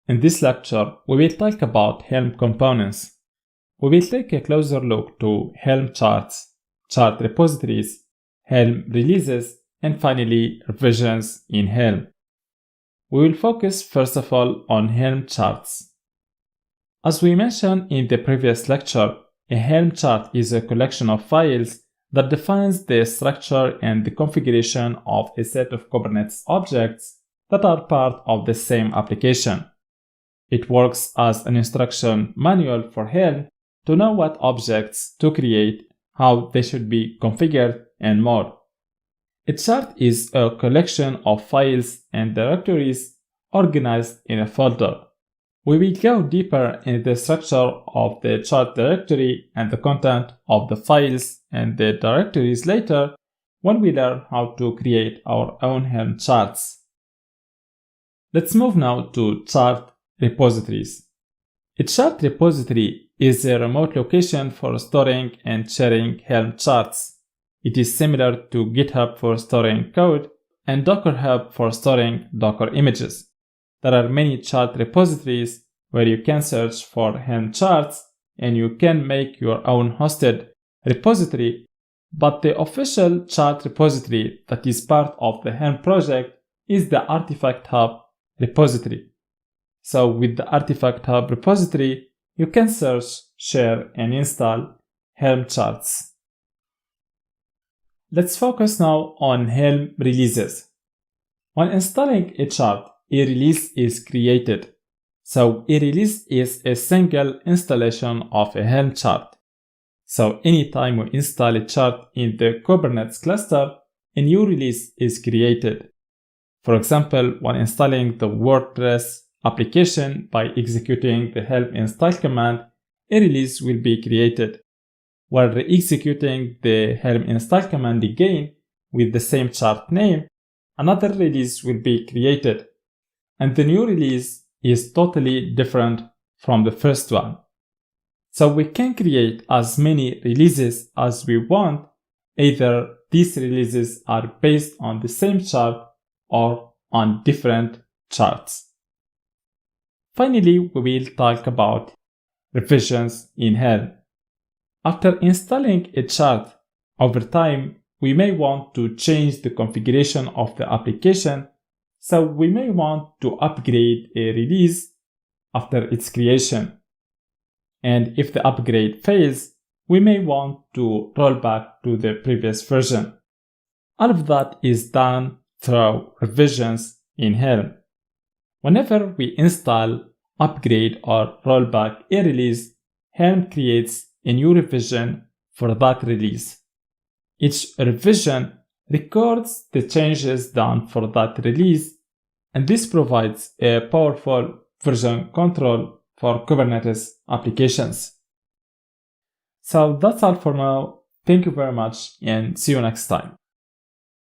In this lecture, we will talk about Helm components. We will take a closer look to Helm charts, chart repositories, Helm releases, and finally revisions in Helm. We will focus first of all on Helm charts. As we mentioned in the previous lecture, a Helm chart is a collection of files that defines the structure and the configuration of a set of Kubernetes objects that are part of the same application. It works as an instruction manual for Helm to know what objects to create, how they should be configured, and more. A chart is a collection of files and directories organized in a folder. We will go deeper in the structure of the chart directory and the content of the files and the directories later when we learn how to create our own Helm charts. Let's move now to chart repositories. A chart repository is a remote location for storing and sharing Helm charts. It is similar to GitHub for storing code and Docker Hub for storing Docker images. There are many chart repositories where you can search for Helm charts and you can make your own hosted repository, but the official chart repository that is part of the Helm project is the Artifact Hub repository. So with the Artifact Hub repository, you can search, share, and install Helm charts. Let's focus now on Helm releases. When installing a chart, a release is created. So a release is a single installation of a Helm chart. So anytime we install a chart in the Kubernetes cluster, a new release is created. For example, when installing the WordPress application by executing the helm install command, a release will be created. While re-executing the helm install command again with the same chart name, another release will be created. And the new release is totally different from the first one. So we can create as many releases as we want. Either these releases are based on the same chart or on different charts. Finally, we will talk about revisions in Helm. After installing a chart, over time, we may want to change the configuration of the application, so we may want to upgrade a release after its creation. And if the upgrade fails, we may want to roll back to the previous version. All of that is done through revisions in Helm. Whenever we install, upgrade, or roll back a release, Helm creates a new revision for that release. Each revision records the changes done for that release, and this provides a powerful version control for Kubernetes applications. So that's all for now. Thank you very much and see you next time.